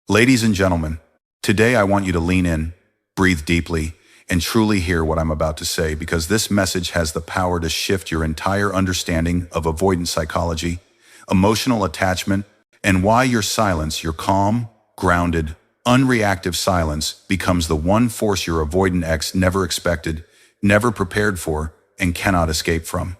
Ladies and gentlemen, today I want you to lean in, breathe deeply, and truly hear what I'm about to say because this message has the power to shift your entire understanding of avoidant psychology, emotional attachment, and why your silence, your calm, grounded, unreactive silence becomes the one force your avoidant ex never expected, never prepared for, and cannot escape from.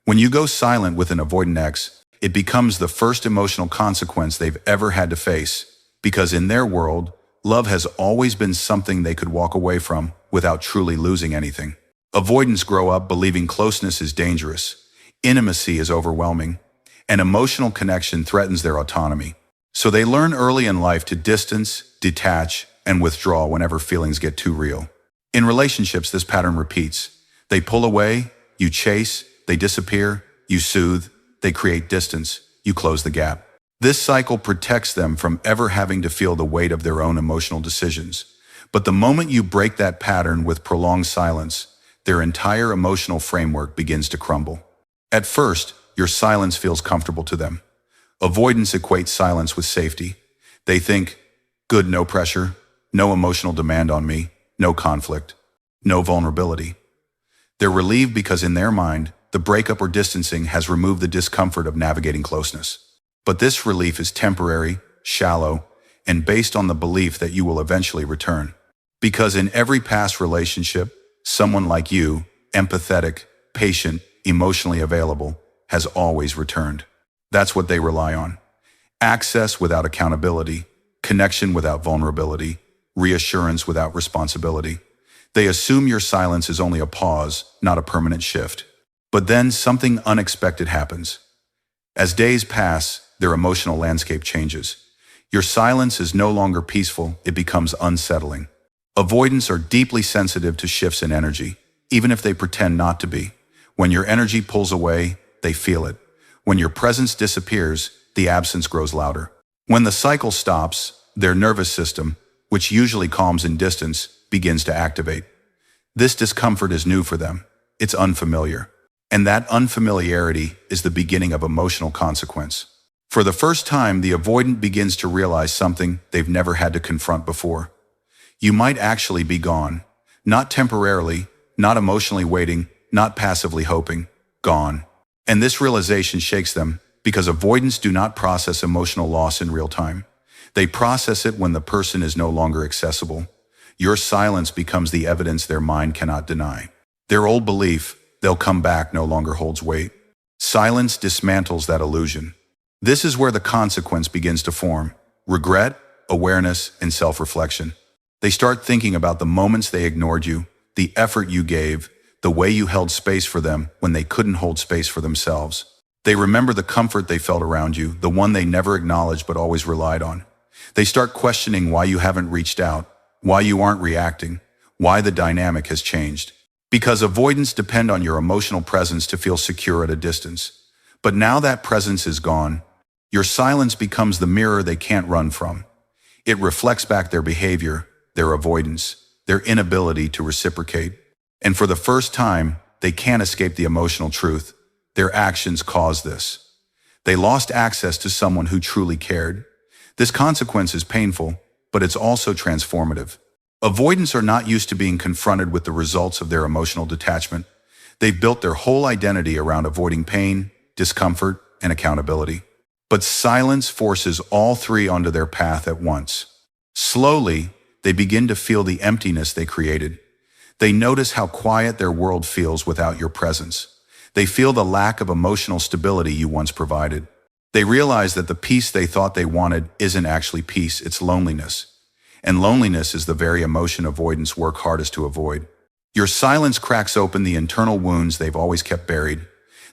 When you go silent with an avoidant ex, it becomes the first emotional consequence they've ever had to face. Because in their world, love has always been something they could walk away from without truly losing anything. Avoidants grow up believing closeness is dangerous, intimacy is overwhelming, and emotional connection threatens their autonomy. So they learn early in life to distance, detach, and withdraw whenever feelings get too real. In relationships, this pattern repeats. They pull away, you chase, they disappear, you soothe, they create distance, you close the gap. This cycle protects them from ever having to feel the weight of their own emotional decisions. But the moment you break that pattern with prolonged silence, their entire emotional framework begins to crumble. At first, your silence feels comfortable to them. Avoidance equates silence with safety. They think, good, no pressure, no emotional demand on me, no conflict, no vulnerability. They're relieved because in their mind, the breakup or distancing has removed the discomfort of navigating closeness. But this relief is temporary, shallow, and based on the belief that you will eventually return. Because in every past relationship, someone like you, empathetic, patient, emotionally available, has always returned. That's what they rely on. Access without accountability, connection without vulnerability, reassurance without responsibility. They assume your silence is only a pause, not a permanent shift. But then something unexpected happens. As days pass, their emotional landscape changes. Your silence is no longer peaceful, it becomes unsettling. Avoidants are deeply sensitive to shifts in energy, even if they pretend not to be. When your energy pulls away, they feel it. When your presence disappears, the absence grows louder. When the cycle stops, their nervous system, which usually calms in distance, begins to activate. This discomfort is new for them. It's unfamiliar. And that unfamiliarity is the beginning of emotional consequence. For the first time, the avoidant begins to realize something they've never had to confront before. You might actually be gone. Not temporarily, not emotionally waiting, not passively hoping. Gone. And this realization shakes them because avoidants do not process emotional loss in real time. They process it when the person is no longer accessible. Your silence becomes the evidence their mind cannot deny. Their old belief, they'll come back, no longer holds weight. Silence dismantles that illusion. This is where the consequence begins to form. Regret, awareness, and self-reflection. They start thinking about the moments they ignored you, the effort you gave, the way you held space for them when they couldn't hold space for themselves. They remember the comfort they felt around you, the one they never acknowledged but always relied on. They start questioning why you haven't reached out, why you aren't reacting, why the dynamic has changed. Because avoidants depend on your emotional presence to feel secure at a distance. But now that presence is gone, your silence becomes the mirror they can't run from. It reflects back their behavior, their avoidance, their inability to reciprocate. And for the first time, they can't escape the emotional truth. Their actions caused this. They lost access to someone who truly cared. This consequence is painful, but it's also transformative. Avoidants are not used to being confronted with the results of their emotional detachment. They've built their whole identity around avoiding pain, discomfort, and accountability. But silence forces all three onto their path at once. Slowly, they begin to feel the emptiness they created. They notice how quiet their world feels without your presence. They feel the lack of emotional stability you once provided. They realize that the peace they thought they wanted isn't actually peace, it's loneliness. And loneliness is the very emotion avoidants work hardest to avoid. Your silence cracks open the internal wounds they've always kept buried.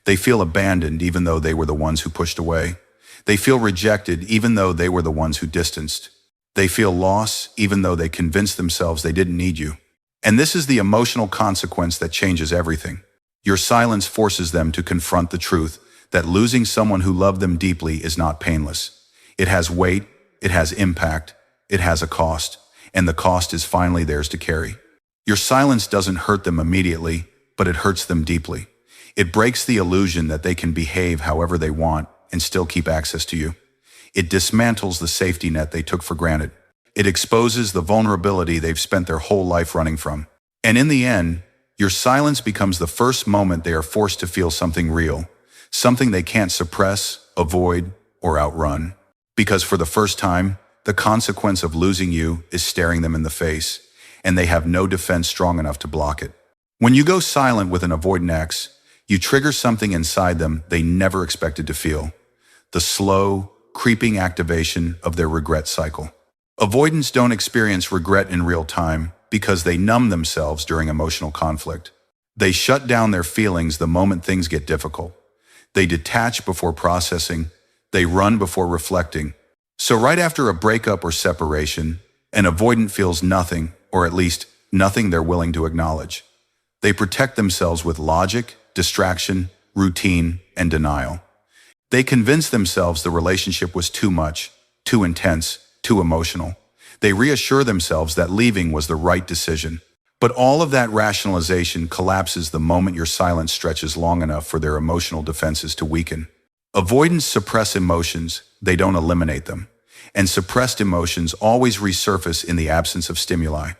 They feel abandoned even though they were the ones who pushed away. They feel rejected even though they were the ones who distanced. They feel loss even though they convinced themselves they didn't need you. And this is the emotional consequence that changes everything. Your silence forces them to confront the truth that losing someone who loved them deeply is not painless. It has weight, it has impact, it has a cost, and the cost is finally theirs to carry. Your silence doesn't hurt them immediately, but it hurts them deeply. It breaks the illusion that they can behave however they want and still keep access to you. It dismantles the safety net they took for granted. It exposes the vulnerability they've spent their whole life running from. And in the end, your silence becomes the first moment they are forced to feel something real, something they can't suppress, avoid, or outrun. Because for the first time, the consequence of losing you is staring them in the face, and they have no defense strong enough to block it. When you go silent with an avoidant ex, you trigger something inside them they never expected to feel. The slow, creeping activation of their regret cycle. Avoidants don't experience regret in real time because they numb themselves during emotional conflict. They shut down their feelings the moment things get difficult. They detach before processing. They run before reflecting. So right after a breakup or separation, an avoidant feels nothing, or at least nothing they're willing to acknowledge. They protect themselves with logic, distraction, routine, and denial. They convince themselves the relationship was too much, too intense, too emotional. They reassure themselves that leaving was the right decision. But all of that rationalization collapses the moment your silence stretches long enough for their emotional defenses to weaken. Avoidants suppress emotions, they don't eliminate them. And suppressed emotions always resurface in the absence of stimuli.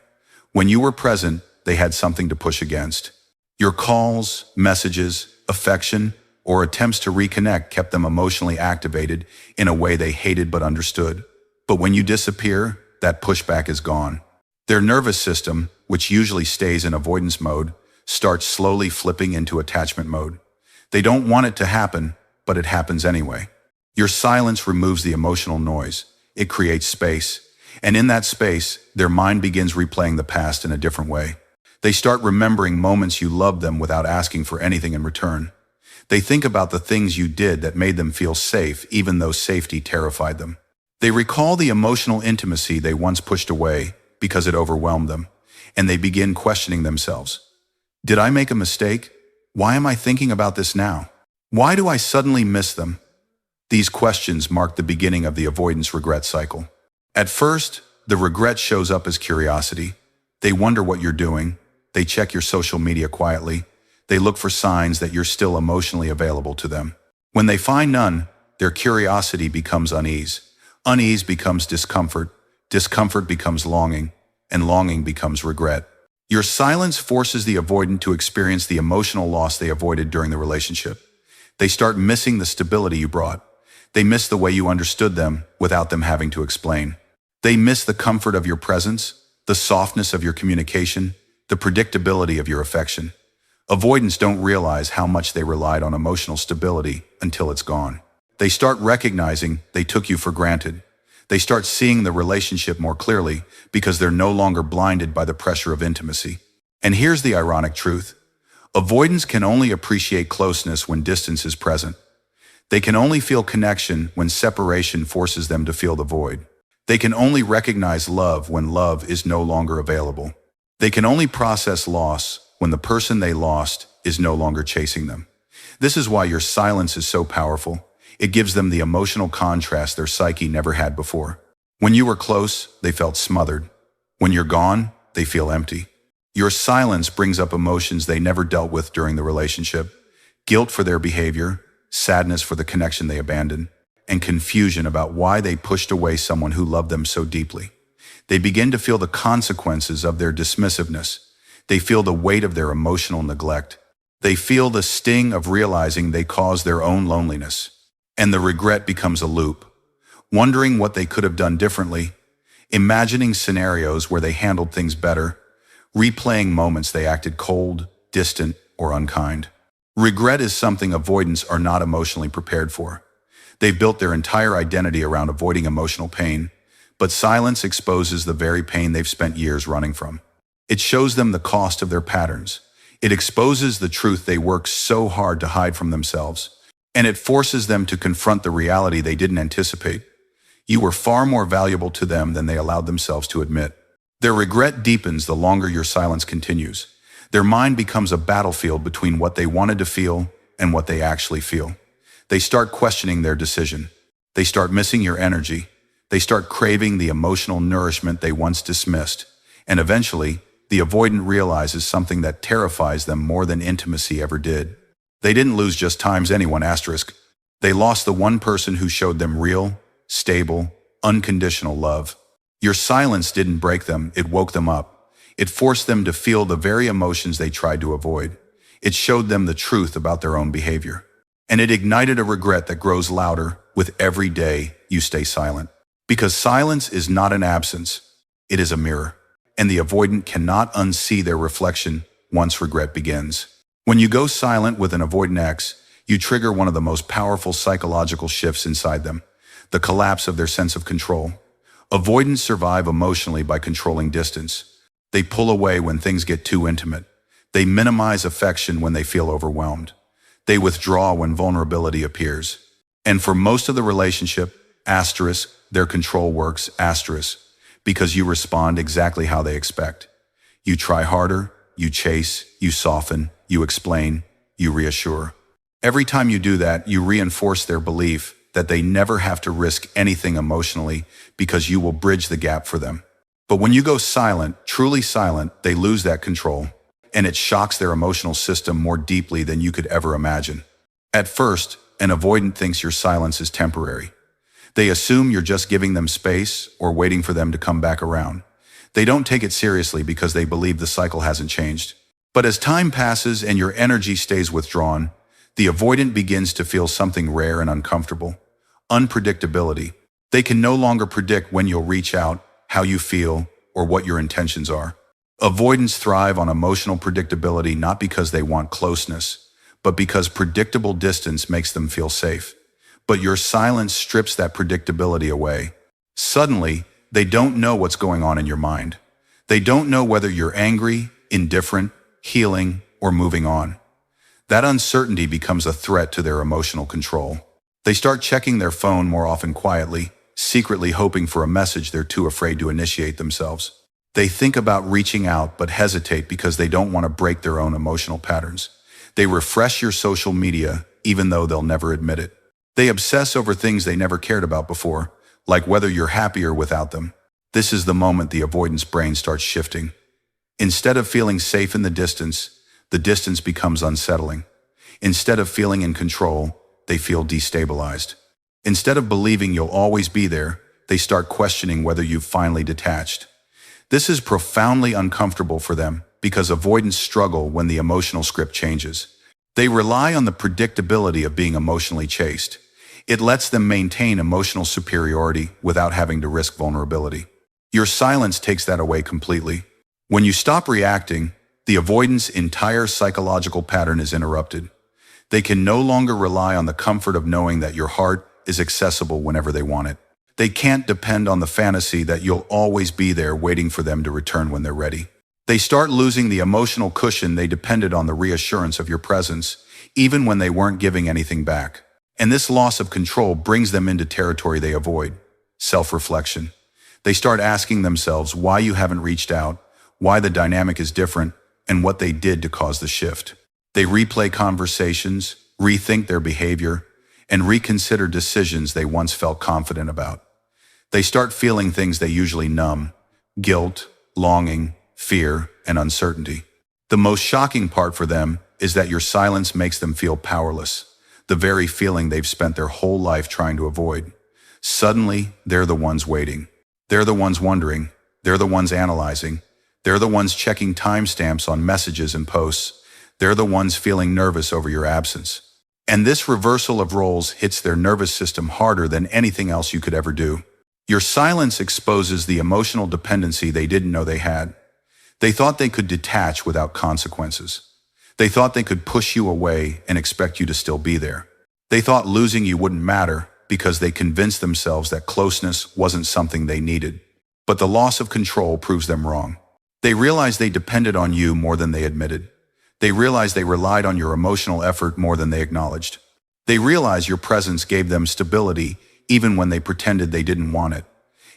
When you were present, they had something to push against. Your calls, messages, affection, or attempts to reconnect kept them emotionally activated in a way they hated but understood. But when you disappear, that pushback is gone. Their nervous system, which usually stays in avoidance mode, starts slowly flipping into attachment mode. They don't want it to happen, but it happens anyway. Your silence removes the emotional noise. It creates space. And in that space, their mind begins replaying the past in a different way. They start remembering moments you loved them without asking for anything in return. They think about the things you did that made them feel safe, even though safety terrified them. They recall the emotional intimacy they once pushed away because it overwhelmed them, and they begin questioning themselves. Did I make a mistake? Why am I thinking about this now? Why do I suddenly miss them? These questions mark the beginning of the avoidance regret cycle. At first, the regret shows up as curiosity. They wonder what you're doing. They check your social media quietly. They look for signs that you're still emotionally available to them. When they find none, their curiosity becomes unease. Unease becomes discomfort. Discomfort becomes longing, and longing becomes regret. Your silence forces the avoidant to experience the emotional loss they avoided during the relationship. They start missing the stability you brought. They miss the way you understood them without them having to explain. They miss the comfort of your presence, the softness of your communication, the predictability of your affection. Avoidants don't realize how much they relied on emotional stability until it's gone. They start recognizing they took you for granted. They start seeing the relationship more clearly because they're no longer blinded by the pressure of intimacy. And here's the ironic truth. Avoidants can only appreciate closeness when distance is present. They can only feel connection when separation forces them to feel the void. They can only recognize love when love is no longer available. They can only process loss when the person they lost is no longer chasing them. This is why your silence is so powerful. It gives them the emotional contrast their psyche never had before. When you were close, they felt smothered. When you're gone, they feel empty. Your silence brings up emotions they never dealt with during the relationship. Guilt for their behavior, sadness for the connection they abandoned, and confusion about why they pushed away someone who loved them so deeply. They begin to feel the consequences of their dismissiveness. They feel the weight of their emotional neglect. They feel the sting of realizing they caused their own loneliness. And the regret becomes a loop, wondering what they could have done differently, imagining scenarios where they handled things better, replaying moments they acted cold, distant, or unkind. Regret is something avoidants are not emotionally prepared for. They've built their entire identity around avoiding emotional pain, but silence exposes the very pain they've spent years running from. It shows them the cost of their patterns. It exposes the truth they worked so hard to hide from themselves. And it forces them to confront the reality they didn't anticipate. You were far more valuable to them than they allowed themselves to admit. Their regret deepens the longer your silence continues. Their mind becomes a battlefield between what they wanted to feel and what they actually feel. They start questioning their decision. They start missing your energy. They start craving the emotional nourishment they once dismissed. And eventually, the avoidant realizes something that terrifies them more than intimacy ever did. They didn't lose just times anyone *. They lost the one person who showed them real, stable, unconditional love. Your silence didn't break them, it woke them up. It forced them to feel the very emotions they tried to avoid. It showed them the truth about their own behavior. And it ignited a regret that grows louder with every day you stay silent. Because silence is not an absence, it is a mirror. And the avoidant cannot unsee their reflection once regret begins. When you go silent with an avoidant X, you trigger one of the most powerful psychological shifts inside them, the collapse of their sense of control. Avoidants survive emotionally by controlling distance. They pull away when things get too intimate. They minimize affection when they feel overwhelmed. They withdraw when vulnerability appears. And for most of the relationship, their control works, because you respond exactly how they expect. You try harder, you chase, you soften, you explain, you reassure. Every time you do that, you reinforce their belief that they never have to risk anything emotionally because you will bridge the gap for them. But when you go silent, truly silent, they lose that control, and it shocks their emotional system more deeply than you could ever imagine. At first, an avoidant thinks your silence is temporary. They assume you're just giving them space or waiting for them to come back around. They don't take it seriously because they believe the cycle hasn't changed. But as time passes and your energy stays withdrawn, the avoidant begins to feel something rare and uncomfortable. Unpredictability. They can no longer predict when you'll reach out, how you feel, or what your intentions are. Avoidants thrive on emotional predictability not because they want closeness, but because predictable distance makes them feel safe. But your silence strips that predictability away. Suddenly, they don't know what's going on in your mind. They don't know whether you're angry, indifferent, healing, or moving on. That uncertainty becomes a threat to their emotional control. They start checking their phone more often quietly, secretly hoping for a message they're too afraid to initiate themselves. They think about reaching out but hesitate because they don't want to break their own emotional patterns. They refresh your social media even though they'll never admit it. They obsess over things they never cared about before, like whether you're happier without them. This is the moment the avoidance brain starts shifting. Instead of feeling safe in the distance becomes unsettling. Instead of feeling in control, they feel destabilized. Instead of believing you'll always be there, they start questioning whether you've finally detached. This is profoundly uncomfortable for them because avoidants struggle when the emotional script changes. They rely on the predictability of being emotionally chased. It lets them maintain emotional superiority without having to risk vulnerability. Your silence takes that away completely. When you stop reacting, the avoidant's entire psychological pattern is interrupted. They can no longer rely on the comfort of knowing that your heart is accessible whenever they want it. They can't depend on the fantasy that you'll always be there waiting for them to return when they're ready. They start losing the emotional cushion they depended on the reassurance of your presence, even when they weren't giving anything back. And this loss of control brings them into territory they avoid: self-reflection. They start asking themselves why you haven't reached out, why the dynamic is different, and what they did to cause the shift. They replay conversations, rethink their behavior, and reconsider decisions they once felt confident about. They start feeling things they usually numb: guilt, longing, fear, and uncertainty. The most shocking part for them is that your silence makes them feel powerless, the very feeling they've spent their whole life trying to avoid. Suddenly, they're the ones waiting. They're the ones wondering. They're the ones analyzing. They're the ones checking timestamps on messages and posts. They're the ones feeling nervous over your absence. And this reversal of roles hits their nervous system harder than anything else you could ever do. Your silence exposes the emotional dependency they didn't know they had. They thought they could detach without consequences. They thought they could push you away and expect you to still be there. They thought losing you wouldn't matter because they convinced themselves that closeness wasn't something they needed. But the loss of control proves them wrong. They realized they depended on you more than they admitted. They realized they relied on your emotional effort more than they acknowledged. They realized your presence gave them stability even when they pretended they didn't want it.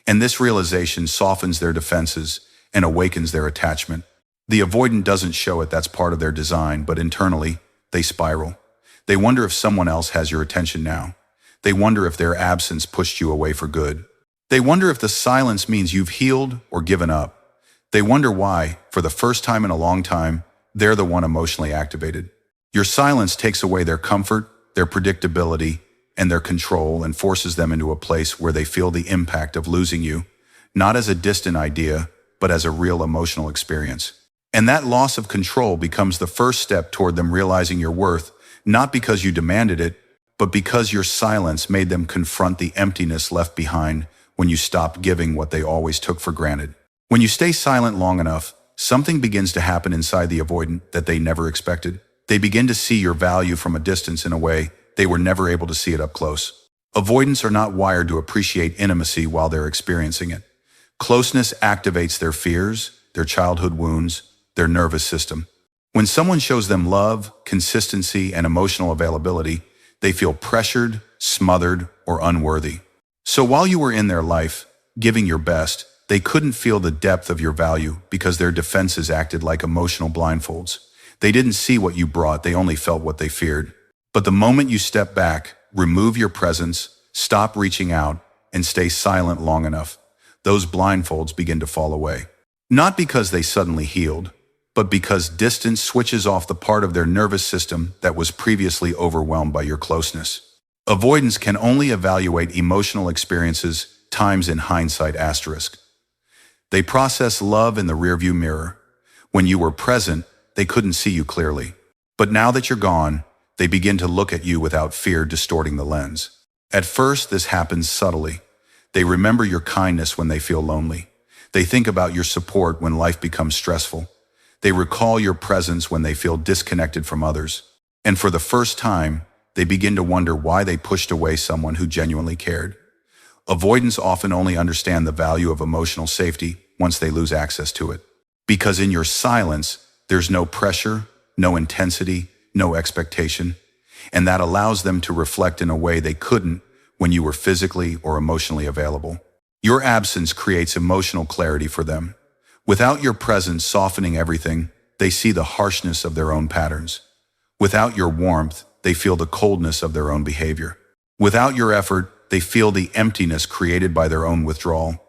And this realization softens their defenses and awakens their attachment. The avoidant doesn't show it, that's part of their design, but internally, they spiral. They wonder if someone else has your attention now. They wonder if their absence pushed you away for good. They wonder if the silence means you've healed or given up. They wonder why, for the first time in a long time, they're the one emotionally activated. Your silence takes away their comfort, their predictability, and their control and forces them into a place where they feel the impact of losing you, not as a distant idea, but as a real emotional experience. And that loss of control becomes the first step toward them realizing your worth, not because you demanded it, but because your silence made them confront the emptiness left behind when you stopped giving what they always took for granted. When you stay silent long enough, something begins to happen inside the avoidant that they never expected. They begin to see your value from a distance in a way they were never able to see it up close. Avoidants are not wired to appreciate intimacy while they're experiencing it. Closeness activates their fears, their childhood wounds, their nervous system. When someone shows them love, consistency, and emotional availability, they feel pressured, smothered, or unworthy. So while you were in their life, giving your best, they couldn't feel the depth of your value because their defenses acted like emotional blindfolds. They didn't see what you brought, they only felt what they feared. But the moment you step back, remove your presence, stop reaching out, and stay silent long enough, those blindfolds begin to fall away. Not because they suddenly healed, but because distance switches off the part of their nervous system that was previously overwhelmed by your closeness. Avoidance can only evaluate emotional experiences times in hindsight asterisk. They process love in the rearview mirror. When you were present, they couldn't see you clearly. But now that you're gone, they begin to look at you without fear distorting the lens. At first, this happens subtly. They remember your kindness when they feel lonely. They think about your support when life becomes stressful. They recall your presence when they feel disconnected from others. And for the first time, they begin to wonder why they pushed away someone who genuinely cared. Avoidants often only understand the value of emotional safety once they lose access to it. Because in your silence, there's no pressure, no intensity, no expectation, and that allows them to reflect in a way they couldn't when you were physically or emotionally available. Your absence creates emotional clarity for them. Without your presence softening everything, they see the harshness of their own patterns. Without your warmth, they feel the coldness of their own behavior. Without your effort, they feel the emptiness created by their own withdrawal.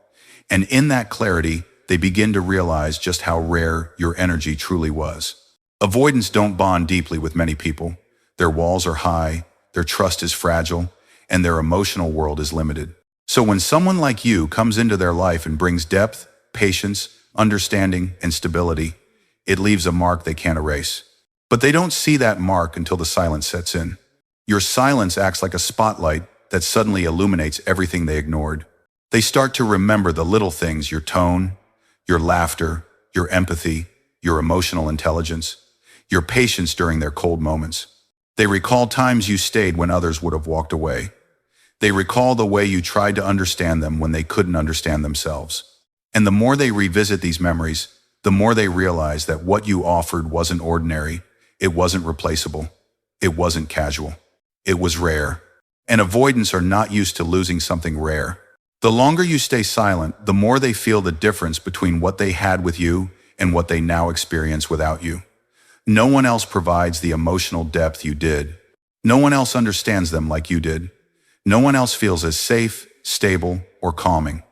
And in that clarity, they begin to realize just how rare your energy truly was. Avoidants don't bond deeply with many people. Their walls are high, their trust is fragile, and their emotional world is limited. So when someone like you comes into their life and brings depth, patience, understanding, and stability, it leaves a mark they can't erase. But they don't see that mark until the silence sets in. Your silence acts like a spotlight that suddenly illuminates everything they ignored. They start to remember the little things: your tone, your laughter, your empathy, your emotional intelligence, your patience during their cold moments. They recall times you stayed when others would have walked away. They recall the way you tried to understand them when they couldn't understand themselves. And the more they revisit these memories, the more they realize that what you offered wasn't ordinary, it wasn't replaceable, it wasn't casual, it was rare. And avoidants are not used to losing something rare. The longer you stay silent, the more they feel the difference between what they had with you and what they now experience without you. No one else provides the emotional depth you did. No one else understands them like you did. No one else feels as safe, stable, or calming.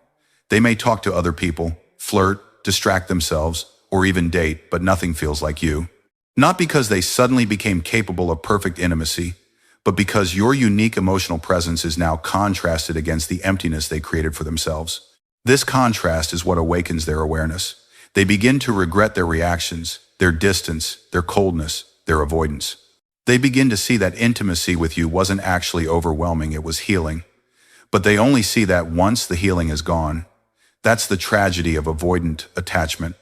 They may talk to other people, flirt, distract themselves, or even date, but nothing feels like you. Not because they suddenly became capable of perfect intimacy, but because your unique emotional presence is now contrasted against the emptiness they created for themselves. This contrast is what awakens their awareness. They begin to regret their reactions, their distance, their coldness, their avoidance. They begin to see that intimacy with you wasn't actually overwhelming, it was healing. But they only see that once the healing is gone. That's the tragedy of avoidant attachment.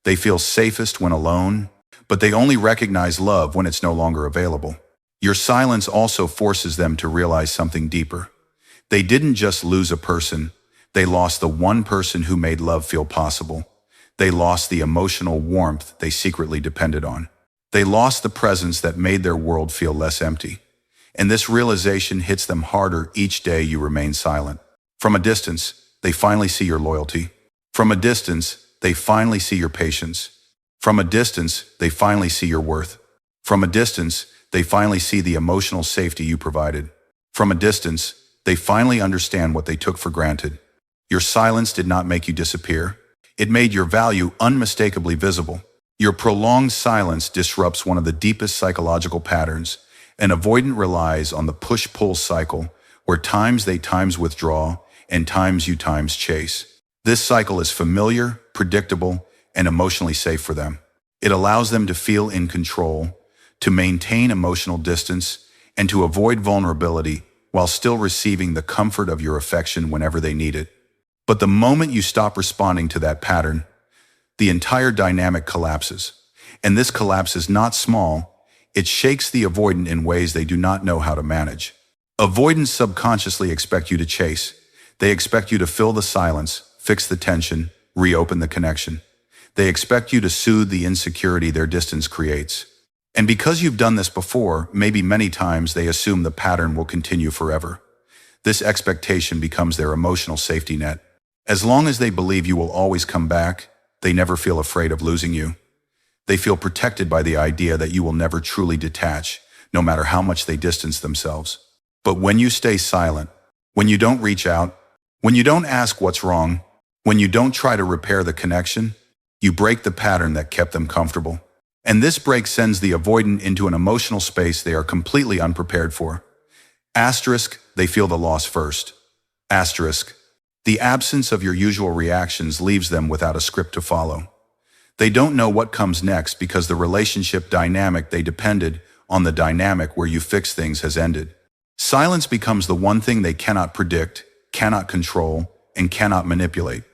They feel safest when alone, but they only recognize love when it's no longer available. Your silence also forces them to realize something deeper. They didn't just lose a person, they lost the one person who made love feel possible. They lost the emotional warmth they secretly depended on. They lost the presence that made their world feel less empty. And this realization hits them harder each day you remain silent. From a distance, they finally see your loyalty. From a distance, they finally see your patience. From a distance, they finally see your worth. From a distance, they finally see the emotional safety you provided. From a distance, they finally understand what they took for granted. Your silence did not make you disappear. It made your value unmistakably visible. Your prolonged silence disrupts one of the deepest psychological patterns, An avoidant relies on the push-pull cycle, where times they times withdraw and times you times chase. This cycle is familiar, predictable, and emotionally safe for them. It allows them to feel in control, to maintain emotional distance, and to avoid vulnerability while still receiving the comfort of your affection whenever they need it. But the moment you stop responding to that pattern, the entire dynamic collapses. And this collapse is not small. It shakes the avoidant in ways they do not know how to manage. Avoidants subconsciously expect you to chase. They expect you to fill the silence, fix the tension, reopen the connection. They expect you to soothe the insecurity their distance creates. And because you've done this before, maybe many times, they assume the pattern will continue forever. This expectation becomes their emotional safety net. As long as they believe you will always come back, they never feel afraid of losing you. They feel protected by the idea that you will never truly detach, no matter how much they distance themselves. But when you stay silent, when you don't reach out, when you don't ask what's wrong, when you don't try to repair the connection, you break the pattern that kept them comfortable. And this break sends the avoidant into an emotional space they are completely unprepared for. Asterisk, they feel the loss first. Asterisk, the absence of your usual reactions leaves them without a script to follow. They don't know what comes next because the relationship dynamic they depended on the dynamic where you fix things has ended. Silence becomes the one thing they cannot predict, cannot control, and cannot manipulate.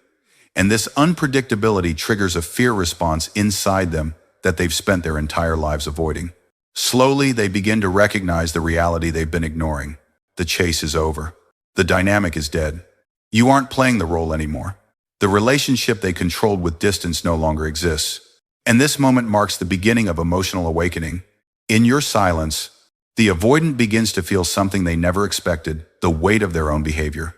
And this unpredictability triggers a fear response inside them that they've spent their entire lives avoiding. Slowly, they begin to recognize the reality they've been ignoring. The chase is over. The dynamic is dead. You aren't playing the role anymore. The relationship they controlled with distance no longer exists. And this moment marks the beginning of emotional awakening. In your silence, the avoidant begins to feel something they never expected, the weight of their own behavior.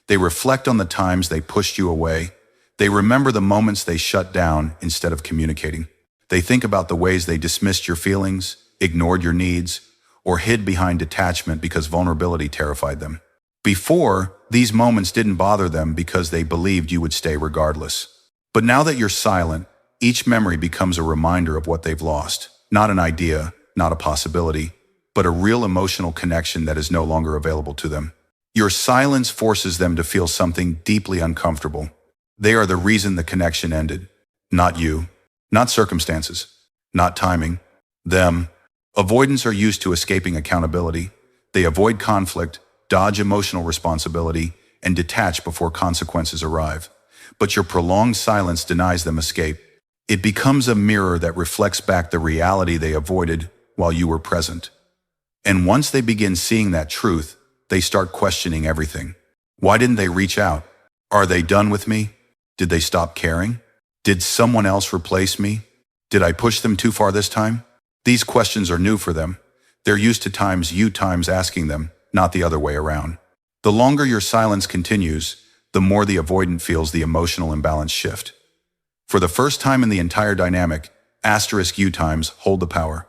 They reflect on the times they pushed you away. They remember the moments they shut down instead of communicating. They think about the ways they dismissed your feelings, ignored your needs, or hid behind detachment because vulnerability terrified them. Before, these moments didn't bother them because they believed you would stay regardless. But now that you're silent, each memory becomes a reminder of what they've lost. Not an idea, not a possibility, but a real emotional connection that is no longer available to them. Your silence forces them to feel something deeply uncomfortable. They are the reason the connection ended. Not you. Not circumstances. Not timing. Them. Avoidants are used to escaping accountability. They avoid conflict, dodge emotional responsibility, and detach before consequences arrive. But your prolonged silence denies them escape. It becomes a mirror that reflects back the reality they avoided while you were present. And once they begin seeing that truth, they start questioning everything. Why didn't they reach out? Are they done with me? Did they stop caring? Did someone else replace me? Did I push them too far this time? These questions are new for them. They're used to times asking them, not the other way around. The longer your silence continues, the more the avoidant feels the emotional imbalance shift. For the first time in the entire dynamic, you times hold the power.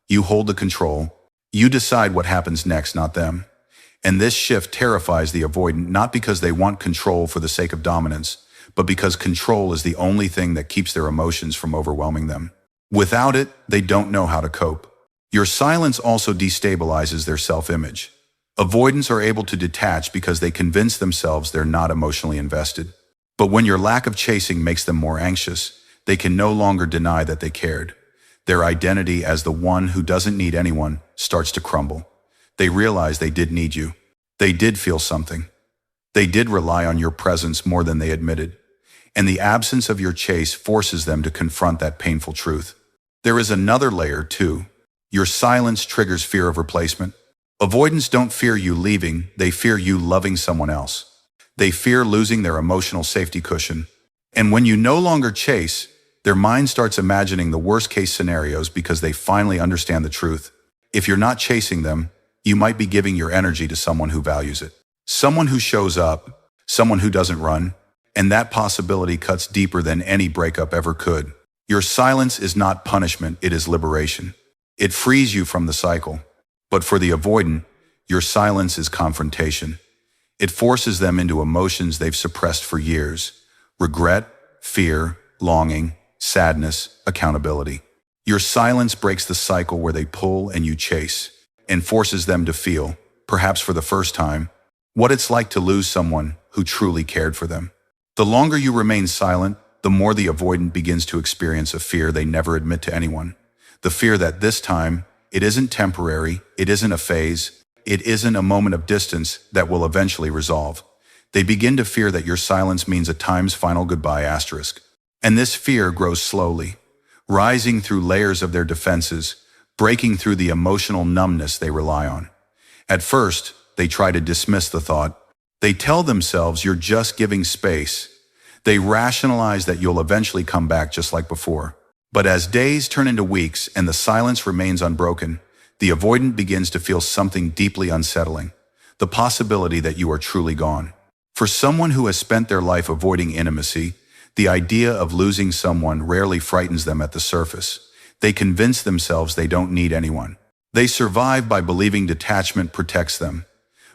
You hold the control. You decide what happens next, not them. And this shift terrifies the avoidant not because they want control for the sake of dominance, but because control is the only thing that keeps their emotions from overwhelming them. Without it, they don't know how to cope. Your silence also destabilizes their self-image. Avoidants are able to detach because they convince themselves they're not emotionally invested. But when your lack of chasing makes them more anxious, they can no longer deny that they cared. Their identity as the one who doesn't need anyone starts to crumble. They realize they did need you. They did feel something. They did rely on your presence more than they admitted. And the absence of your chase forces them to confront that painful truth. There is another layer, too. Your silence triggers fear of replacement. Avoidants don't fear you leaving, they fear you loving someone else. They fear losing their emotional safety cushion. And when you no longer chase, their mind starts imagining the worst-case scenarios because they finally understand the truth. If you're not chasing them, you might be giving your energy to someone who values it. Someone who shows up, someone who doesn't run, and that possibility cuts deeper than any breakup ever could. Your silence is not punishment, it is liberation. It frees you from the cycle. But for the avoidant, your silence is confrontation. It forces them into emotions they've suppressed for years. Regret, fear, longing, sadness, accountability. Your silence breaks the cycle where they pull and you chase. and forces them to feel, perhaps for the first time, what it's like to lose someone who truly cared for them. The longer you remain silent, the more the avoidant begins to experience a fear they never admit to anyone. The fear that this time, it isn't temporary, it isn't a phase, it isn't a moment of distance that will eventually resolve. They begin to fear that your silence means a time's final goodbye asterisk. And this fear grows slowly, rising through layers of their defenses, breaking through the emotional numbness they rely on. At first, they try to dismiss the thought. They tell themselves you're just giving space. They rationalize that you'll eventually come back just like before. But as days turn into weeks and the silence remains unbroken, the avoidant begins to feel something deeply unsettling, the possibility that you are truly gone. For someone who has spent their life avoiding intimacy, the idea of losing someone rarely frightens them at the surface. They convince themselves they don't need anyone. They survive by believing detachment protects them.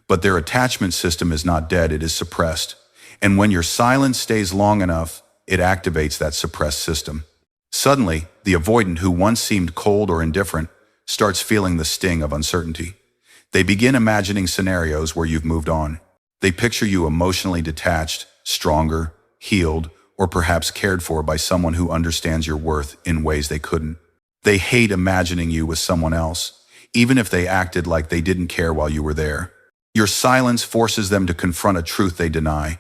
But their attachment system is not dead, it is suppressed. And when your silence stays long enough, it activates that suppressed system. Suddenly, the avoidant who once seemed cold or indifferent starts feeling the sting of uncertainty. They begin imagining scenarios where you've moved on. They picture you emotionally detached, stronger, healed, or perhaps cared for by someone who understands your worth in ways they couldn't. They hate imagining you with someone else, even if they acted like they didn't care while you were there. Your silence forces them to confront a truth they deny.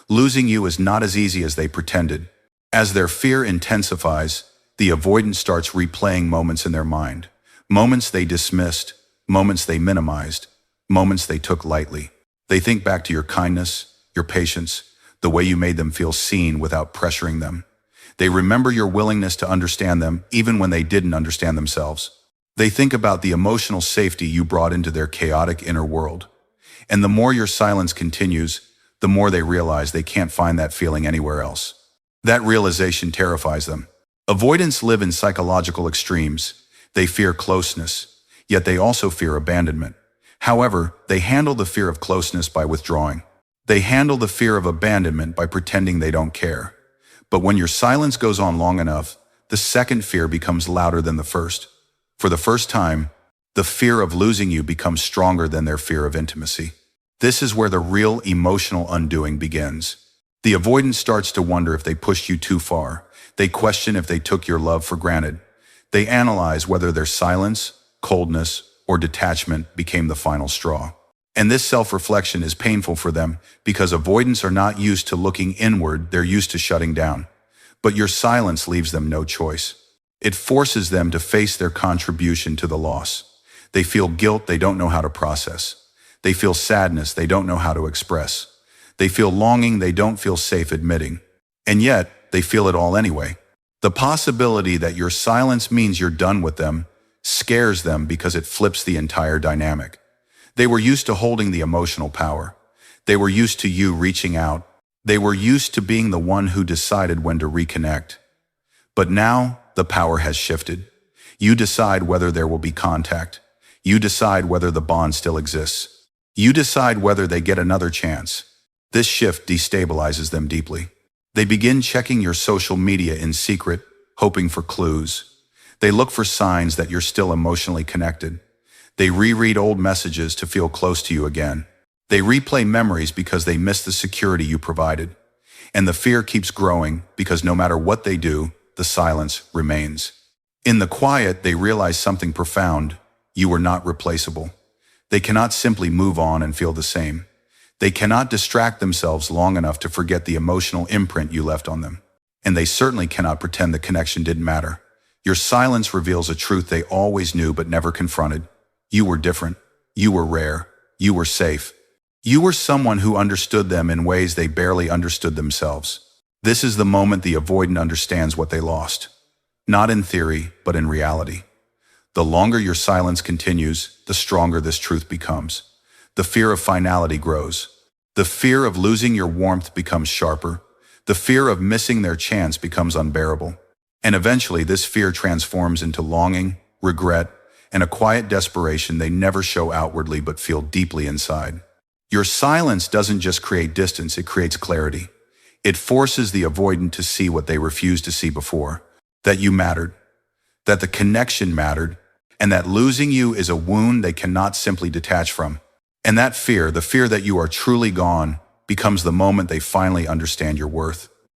Losing you is not as easy as they pretended. As their fear intensifies, the avoidant starts replaying moments in their mind. Moments they dismissed, moments they minimized, moments they took lightly. They think back to your kindness, your patience, the way you made them feel seen without pressuring them. They remember your willingness to understand them even when they didn't understand themselves. They think about the emotional safety you brought into their chaotic inner world. And the more your silence continues, the more they realize they can't find that feeling anywhere else. That realization terrifies them. Avoidants live in psychological extremes. They fear closeness, yet they also fear abandonment. However, they handle the fear of closeness by withdrawing. They handle the fear of abandonment by pretending they don't care. But when your silence goes on long enough, the second fear becomes louder than the first. For the first time, the fear of losing you becomes stronger than their fear of intimacy. This is where the real emotional undoing begins. The avoidant starts to wonder if they pushed you too far. They question if they took your love for granted. They analyze whether their silence, coldness, or detachment became the final straw. And this self-reflection is painful for them because avoidants are not used to looking inward, they're used to shutting down. But your silence leaves them no choice. It forces them to face their contribution to the loss. They feel guilt they don't know how to process. They feel sadness they don't know how to express. They feel longing they don't feel safe admitting. And yet, they feel it all anyway. The possibility that your silence means you're done with them scares them because it flips the entire dynamic. They were used to holding the emotional power. They were used to you reaching out. They were used to being the one who decided when to reconnect. But now, the power has shifted. You decide whether there will be contact. You decide whether the bond still exists. You decide whether they get another chance. This shift destabilizes them deeply. They begin checking your social media in secret, hoping for clues. They look for signs that you're still emotionally connected. They reread old messages to feel close to you again. They replay memories because they miss the security you provided. And the fear keeps growing because no matter what they do, the silence remains. In the quiet, they realize something profound. You were not replaceable. They cannot simply move on and feel the same. They cannot distract themselves long enough to forget the emotional imprint you left on them. And they certainly cannot pretend the connection didn't matter. Your silence reveals a truth they always knew but never confronted. You were different. You were rare. You were safe. You were someone who understood them in ways they barely understood themselves. This is the moment the avoidant understands what they lost. Not in theory, but in reality. The longer your silence continues, the stronger this truth becomes. The fear of finality grows. The fear of losing your warmth becomes sharper. The fear of missing their chance becomes unbearable. And eventually this fear transforms into longing, regret, and a quiet desperation they never show outwardly but feel deeply inside. Your silence doesn't just create distance, it creates clarity. It forces the avoidant to see what they refused to see before. That you mattered. That the connection mattered. and that losing you is a wound they cannot simply detach from. And that fear, the fear that you are truly gone, becomes the moment they finally understand your worth.